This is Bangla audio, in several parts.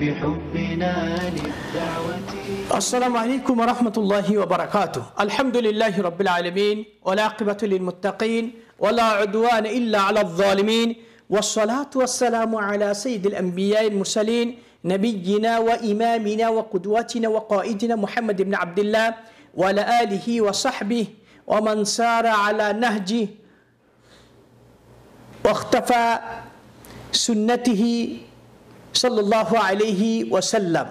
بحبنا للدعوة. السلام عليكم ورحمة الله وبركاته. الحمد لله رب العالمين والعاقبة للمتقين ولا عدوان إلا على الظالمين والصلاة والسلام على سيد الأنبياء المرسلين نبينا وإمامنا وقدوتنا وقائدنا محمد بن عبد الله وعلى آله وصحبه ومن سار على نهجه واختفى سنته صلى الله عليه وسلم.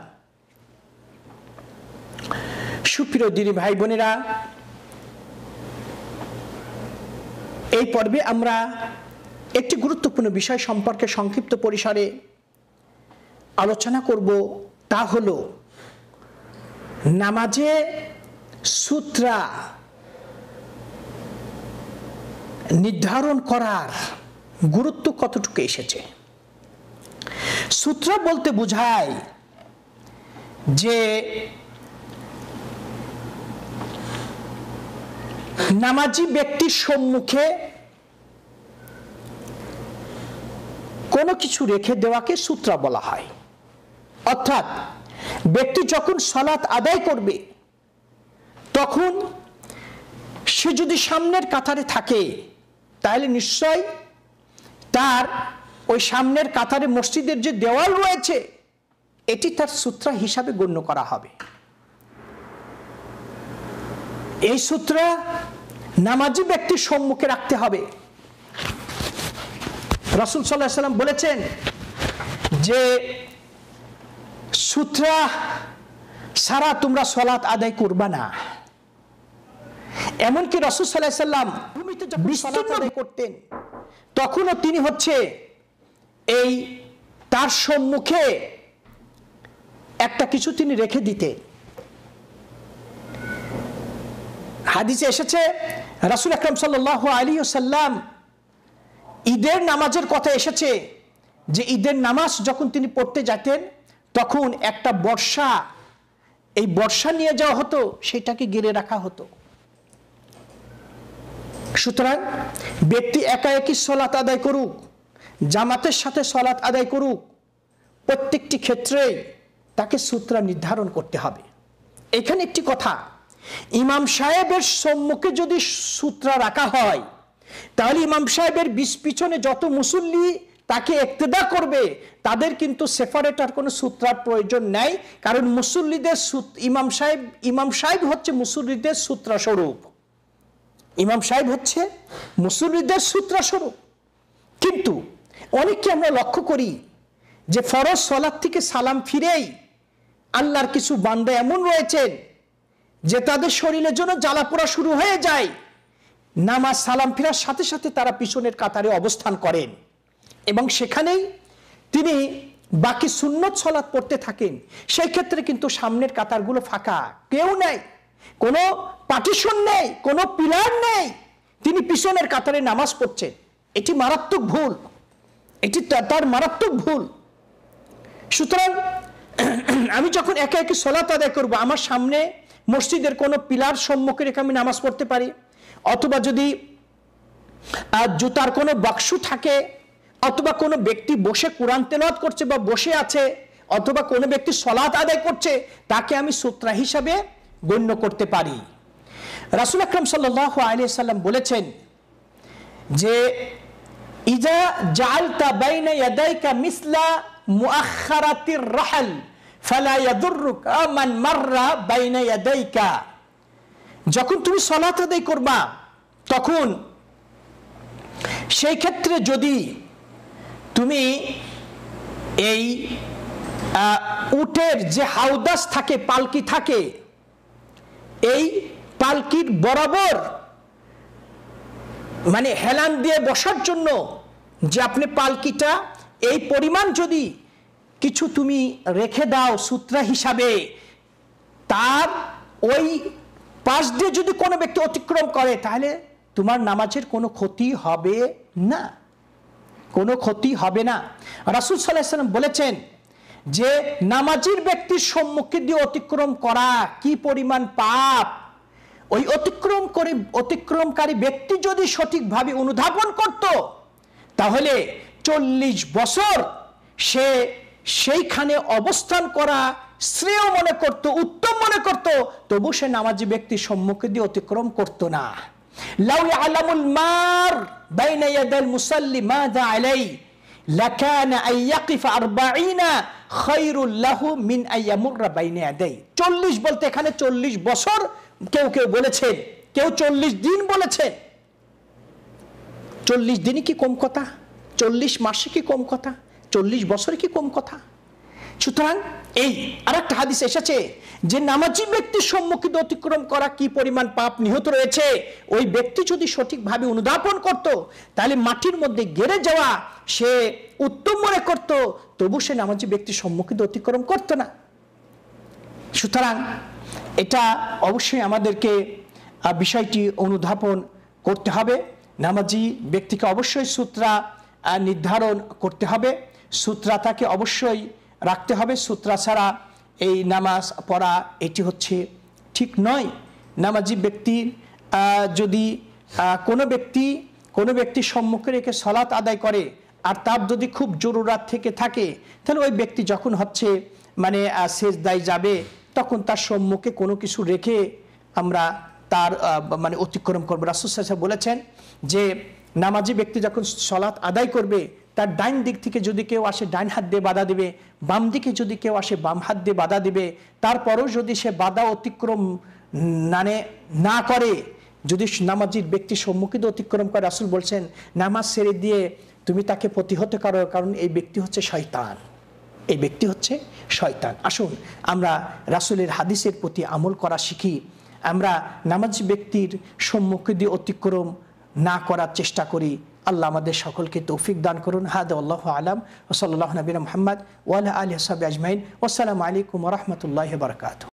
সুপ্রিয় দিনী ভাই বোনেরা, এই পর্বে আমরা একটি গুরুত্বপূর্ণ বিষয় সম্পর্কে সংক্ষিপ্ত পরিসরে আলোচনা করব। তা হলো নামাজে সূত্রা নির্ধারণ করার গুরুত্ব কতটুকু এসেছে। সূত্র বলতে বোঝায় যে নামাজি ব্যক্তির সম্মুখে কোনো কিছু রেখে দেওয়াকে সূত্রা বলা হয়। অর্থাৎ ব্যক্তি যখন সালাত আদায় করবে তখন সে যদি সামনের কাতারে থাকে তাহলে নিশ্চয় তার ওই সামনের কাতারে মসজিদের যে দেওয়াল রয়েছে এটি তার সূত্রা হিসাবে গণ্য করা হবে। এই সূত্রা নামাজি ব্যক্তির সম্মুখে রাখতে হবে। রাসূল সাল্লাল্লাহু আলাইহি ওয়াসাল্লাম বলেছেন যে সূত্রা ছাড়া তোমরা সালাত আদায় করবা না। এমনকি রাসূল সাল্লাল্লাহু আলাইহি ওয়াসাল্লাম ভূমিতে যখন সালাত আদায় করতেন তখনও তিনি এই তার সম্মুখে একটা কিছু তিনি রেখে দিতেন। হাদিসে এসেছে রাসূল আকরাম সাল্লাল্লাহু আলাইহি ওয়াসাল্লাম ঈদের নামাজের কথা এসেছে যে ঈদের নামাজ যখন তিনি পড়তে যেতেন তখন একটা বর্ষা নিয়ে যাওয়া হতো, সেটাকে ঘিরে রাখা হতো। সুতরাং ব্যক্তি একা একই সালাত আদায় করুক, জামাতের সাথে সালাত আদায় করুক, প্রত্যেকটি ক্ষেত্রে তাকে সূত্রা নির্ধারণ করতে হবে। এখানে একটি কথা, ইমাম সাহেবের সম্মুখে যদি সূত্রা রাখা হয় তাহলে ইমাম সাহেবের পিছনে যত মুসল্লি তাকে ইক্তেদা করবে তাদের কিন্তু সেপারেটার কোনো সূত্রার প্রয়োজন নেই, কারণ মুসল্লিদের ইমাম সাহেব হচ্ছে মুসল্লিদের সূত্রা স্বরূপ। ইমাম সাহেব হচ্ছে মুসল্লিদের সূত্রা স্বরূপ। কিন্তু অনেককে আমরা লক্ষ্য করি যে ফরজ সালাত থেকে সালাম ফিরেই আল্লাহর কিছু বান্দা এমন রয়েছেন যে তাদের শরীরের জন্য জ্বালাপোড়া শুরু হয়ে যায়, নামাজ সালাম ফিরার সাথে সাথে তারা পিছনের কাতারে অবস্থান করেন এবং সেখানেই তিনি বাকি সুন্নত সালাত পড়তে থাকেন। সেই ক্ষেত্রে কিন্তু সামনের কাতারগুলো ফাঁকা, কেউ নেই, কোনো পার্টিশন নেই, কোনো পিলার নেই, তিনি পিছনের কাতারে নামাজ পড়ছেন। এটি মারাত্মক ভুল, এটি তার মারাত্মক ভুল। সুতরাং আমি যখন একে একে সালাত আদায় করব, আমার সামনে মসজিদের কোনো পিলার সম্মুখে রেখে আমি নামাজ পড়তে পারি, অথবা যদি জুতার কোনো বাক্স থাকে, অথবা কোনো ব্যক্তি বসে কোরআন তেলাওয়াত করছে বা বসে আছে, অথবা কোনো ব্যক্তি সালাত আদায় করছে, তাকে আমি সূত্রা হিসাবে গণ্য করতে পারি। রাসূল আকরাম সাল্লাল্লাহু আলাইহি ওয়াসাল্লাম বলেছেন যে ইজা জাআলতা বাইনা ইয়াদাইকা মিসলা মুআখারাতির রাহল ফালা ইয়াদুররুকা মান মাররা বাইনা ইয়াদাইকা। যখন তুমি সালাত আদায় করবা তখন সেই ক্ষেত্রে যদি তুমি এই উটের যে হাউদাস থাকে, পালকি থাকে, এই পালকির বরাবর মানে হেলান দিয়ে বসার জন্য যে আপনি পালকিটা এই পরিমাণ যদি কিছু তুমি রেখে দাও সূত্রা হিসাবে, তার ওই পাশ দিয়ে যদি কোনো ব্যক্তি অতিক্রম করে তাহলে তোমার নামাজের কোনো ক্ষতি হবে না, কোনো ক্ষতি হবে না। রাসূল সাল্লাল্লাহু আলাইহি ওয়াসাল্লাম বলেছেন যে নামাজির ব্যক্তির সম্মুখে দিয়ে অতিক্রম করা কি পরিমাণ পাপ, ওই অতিক্রমকারী ব্যক্তি যদি সঠিকভাবে অনুধাবন করত তাহলে 40 বছর সে সেইখানে অবস্থান করা শ্রেয় মনে করত, উত্তম মনে করত, তবু সে নামাজি ব্যক্তির সম্মুখে দিয়ে অতিক্রম করত না। লাউ ইয়ালামুল মার বাইনা ইয়াদাল মুসাল্লি মাযা আলাই লাকানা আন ইয়াকিফা 40 খায়রুল লাহু মিন আন ইয়ামুররা বাইনা ইয়াদাই। 40 বলতে এখানে 40 বছর কেউ কেউ বলেছেন, কেউ 40 দিন বলেছেন। 40 দিনই কি কম কথা? 40 মাসে কি কম কথা? 40 বছরে কি কম কথা? সুতরাং এই আরেকটা হাদিস এসেছে যে নামাজি ব্যক্তির সম্মুখীন অতিক্রম করা কি পরিমাণ পাপ নিহত রয়েছে। ওই ব্যক্তি যদি সঠিকভাবে অনুধাবন করত, তাহলে মাটির মধ্যে গেড়ে যাওয়া সে উত্তম মনে করত, তবু সে নামাজি ব্যক্তির সম্মুখীন অতিক্রম করত না। সুতরাং এটা অবশ্যই আমাদেরকে বিষয়টি অনুধাবন করতে হবে। নামাজি ব্যক্তিকে অবশ্যই সূত্রা নির্ধারণ করতে হবে, সূত্রা তাকে অবশ্যই রাখতে হবে। সূত্রা ছাড়া এই নামাজ পড়া এটি হচ্ছে ঠিক নয়। নামাজি ব্যক্তির যদি কোনো ব্যক্তি সম্মুখে রেখে সালাত আদায় করে আর তার যদি খুব জরুরত থেকে থাকে, তাহলে ওই ব্যক্তি যখন হচ্ছে মানে সেজদায় যাবে, তখন তার সম্মুখে কোনো কিছু রেখে আমরা তার মানে অতিক্রম করবো। রাসূল সাল্লাল্লাহু আলাইহি ওয়াসাল্লাম বলেছেন যে নামাজি ব্যক্তি যখন সালাত আদায় করবে, তার ডাইন দিক থেকে যদি কেউ আসে ডাইন হাত দিয়ে বাধা দিবে, বাম দিকে যদি কেউ আসে বাম হাত দিয়ে বাধা দিবে। তারপরেও যদি সে বাধা অতিক্রম না করে, যদি নামাজির ব্যক্তি সম্মুখীন অতিক্রম করে, রাসূল বলছেন নামাজ ছেড়ে দিয়ে তুমি তাকে প্রতিহত করো, কারণ এই ব্যক্তি হচ্ছে শয়তান, এই ব্যক্তি হচ্ছে শয়তান। আসুন আমরা রাসূলের হাদিসের প্রতি আমল করা শিখি। আমরা নামাজি ব্যক্তির সম্মুখে দিয়ে অতিক্রম না করার চেষ্টা করি। আল্লাহ আমাদের সকলকে তৌফিক দান করুন। হাদা আল্লাহু আলাম ওয়া সাল্লাল্লাহু নবিনা মুহাম্মদ ওয়া আলা আলিহি ওয়া সাহবিহি আজমাইন। ওয়াসসালামু আলাইকুম ওয়া রাহমাতুল্লাহি ওয়া বারাকাতুহু।